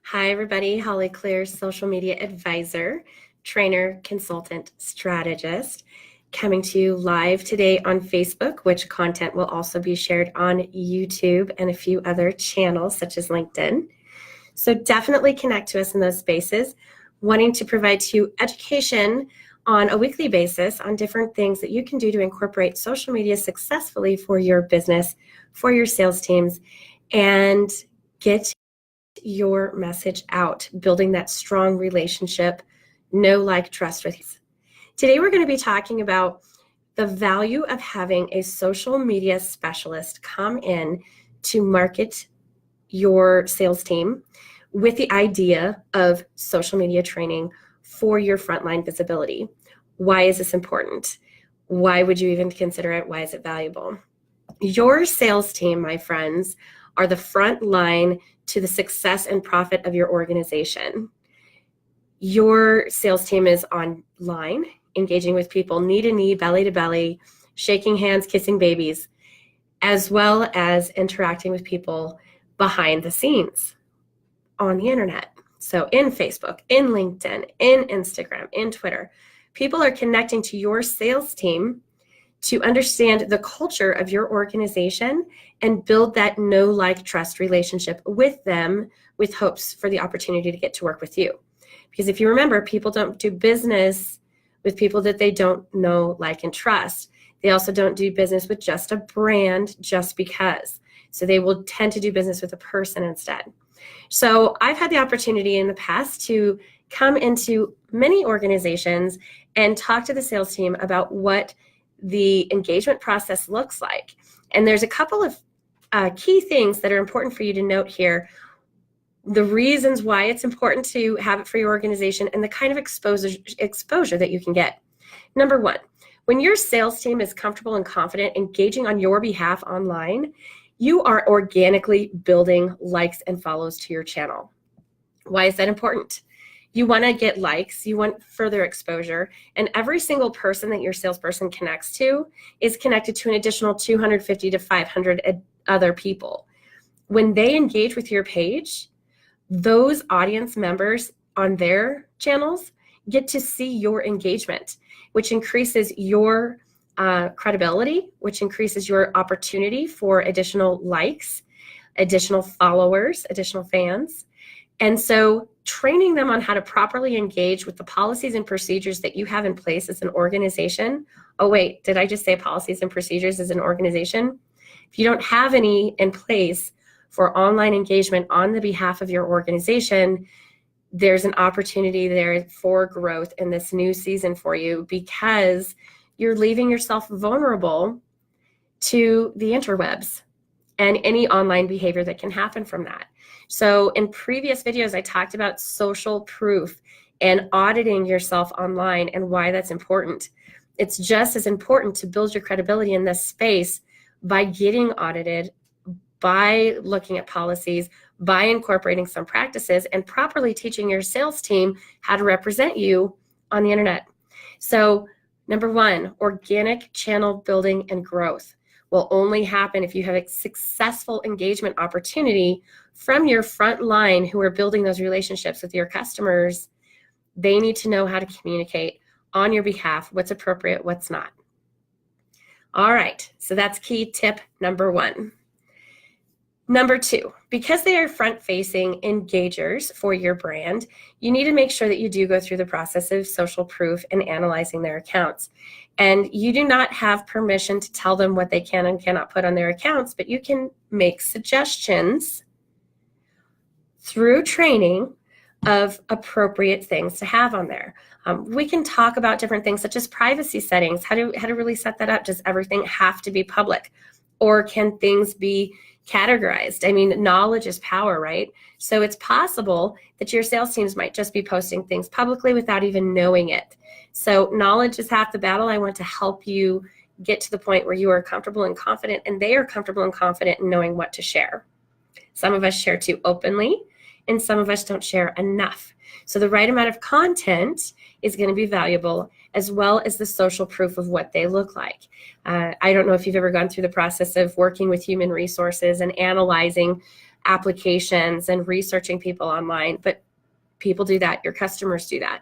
Hi, everybody. Holly Clear, social media advisor, trainer, consultant, strategist, coming to you live today on Facebook, which content will also be shared on YouTube and a few other channels such as LinkedIn. So definitely connect to us in those spaces, wanting to provide to you education on a weekly basis on different things that you can do to incorporate social media successfully for your business, for your sales teams, and get your message out, building that strong relationship, know, like, trust with you. Today, we're going to be talking about the value of having a social media specialist come in to market your sales team with the idea of social media training for your frontline visibility. Why is this important? Why would you even consider it? Why is it valuable? Your sales team, my friends, are the front line to the success and profit of your organization. Your sales team is online, engaging with people knee to knee, belly to belly, shaking hands, kissing babies, as well as interacting with people behind the scenes on the internet. So in Facebook, in LinkedIn, in Instagram, in Twitter, people are connecting to your sales team to understand the culture of your organization and build that know, like, trust relationship with them with hopes for the opportunity to get to work with you. Because if you remember, people don't do business with people that they don't know, like, and trust. They also don't do business with just a brand just because. So they will tend to do business with a person instead. So I've had the opportunity in the past to come into many organizations and talk to the sales team about what the engagement process looks like. And there's a couple of key things that are important for you to note here. The reasons why it's important to have it for your organization and the kind of exposure that you can get. Number one, when your sales team is comfortable and confident engaging on your behalf online, you are organically building likes and follows to your channel. Why is that important? You want to get likes, you want further exposure, and every single person that your salesperson connects to is connected to an additional 250 to 500 other people. When they engage with your page, those audience members on their channels get to see your engagement, which increases your credibility, which increases your opportunity for additional likes, additional followers, additional fans. And so training them on how to properly engage with the policies and procedures that you have in place as an organization. Oh, wait, did I just say policies and procedures as an organization? If you don't have any in place for online engagement on the behalf of your organization, there's an opportunity there for growth in this new season for you, because you're leaving yourself vulnerable to the interwebs and any online behavior that can happen from that. So in previous videos, I talked about social proof and auditing yourself online and why that's important. It's just as important to build your credibility in this space by getting audited, by looking at policies, by incorporating some practices, and properly teaching your sales team how to represent you on the internet. So number one, organic channel building and growth will only happen if you have a successful engagement opportunity from your front line who are building those relationships with your customers. They need to know how to communicate on your behalf, what's appropriate, what's not. All right, so that's key tip number one. Number two, because they are front-facing engagers for your brand, you need to make sure that you do go through the process of social proof and analyzing their accounts. And you do not have permission to tell them what they can and cannot put on their accounts, but you can make suggestions through training of appropriate things to have on there. We can talk about different things such as privacy settings, how to really set that up. Does everything have to be public, or can things be categorized? I mean, knowledge is power, right? So it's possible that your sales teams might just be posting things publicly without even knowing it. So knowledge is half the battle. I want to help you get to the point where you are comfortable and confident, and they are comfortable and confident in knowing what to share. Some of us share too openly, and some of us don't share enough. So the right amount of content is going to be valuable, as well as the social proof of what they look like. I don't know if you've ever gone through the process of working with human resources and analyzing applications and researching people online, but people do that. Your customers do that.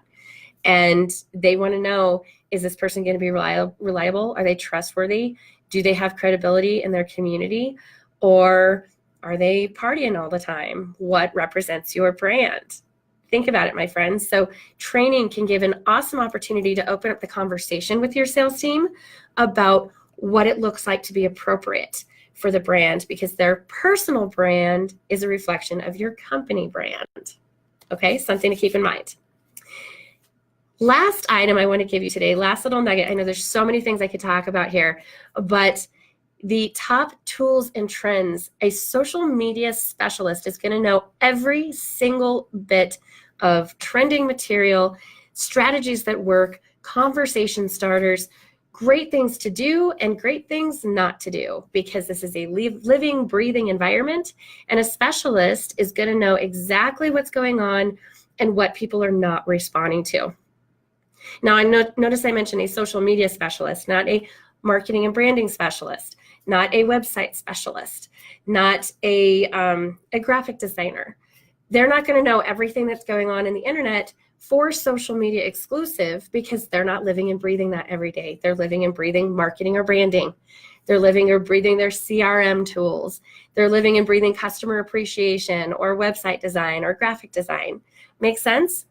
And they want to know, is this person going to be reliable? Are they trustworthy? Do they have credibility in their community? Or are they partying all the time? What represents your brand? Think about it, my friends. So training can give an awesome opportunity to open up the conversation with your sales team about what it looks like to be appropriate for the brand, because their personal brand is a reflection of your company brand. Okay, something to keep in mind. Last item I want to give you today, last little nugget. I know there's so many things I could talk about here, but the top tools and trends. A social media specialist is going to know every single bit of trending material, strategies that work, conversation starters, great things to do and great things not to do, because this is a living, breathing environment, and a specialist is going to know exactly what's going on and what people are not responding to. Now, notice I mentioned a social media specialist, not a marketing and branding specialist, not a website specialist, not a graphic designer. They're not going to know everything that's going on in the internet for social media exclusive, because they're not living and breathing that every day. They're living and breathing marketing or branding. They're living or breathing their CRM tools. They're living and breathing customer appreciation or website design or graphic design. Make sense?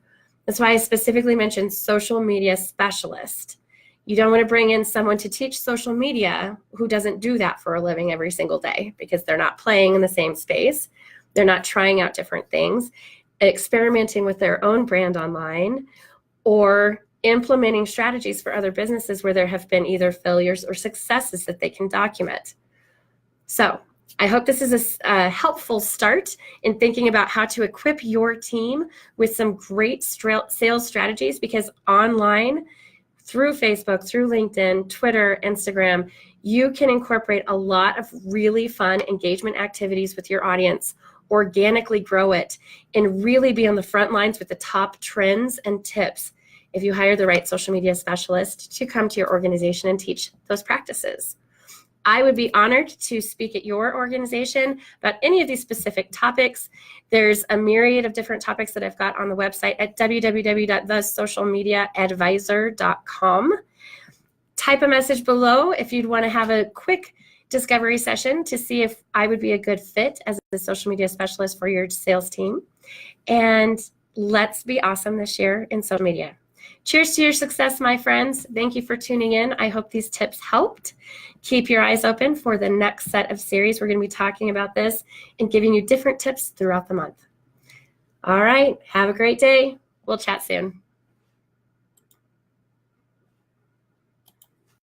That's why I specifically mentioned social media specialist. You don't want to bring in someone to teach social media who doesn't do that for a living every single day, because they're not playing in the same space. They're not trying out different things, experimenting with their own brand online, or implementing strategies for other businesses where there have been either failures or successes that they can document. So I hope this is a helpful start in thinking about how to equip your team with some great sales strategies, because online, through Facebook, through LinkedIn, Twitter, Instagram, you can incorporate a lot of really fun engagement activities with your audience, organically grow it, and really be on the front lines with the top trends and tips if you hire the right social media specialist to come to your organization and teach those practices. I would be honored to speak at your organization about any of these specific topics. There's a myriad of different topics that I've got on the website at www.thesocialmediaadvisor.com. Type a message below if you'd want to have a quick discovery session to see if I would be a good fit as a social media specialist for your sales team. And let's be awesome this year in social media. Cheers to your success, my friends. Thank you for tuning in. I hope these tips helped. Keep your eyes open for the next set of series. We're going to be talking about this and giving you different tips throughout the month. All right. Have a great day. We'll chat soon.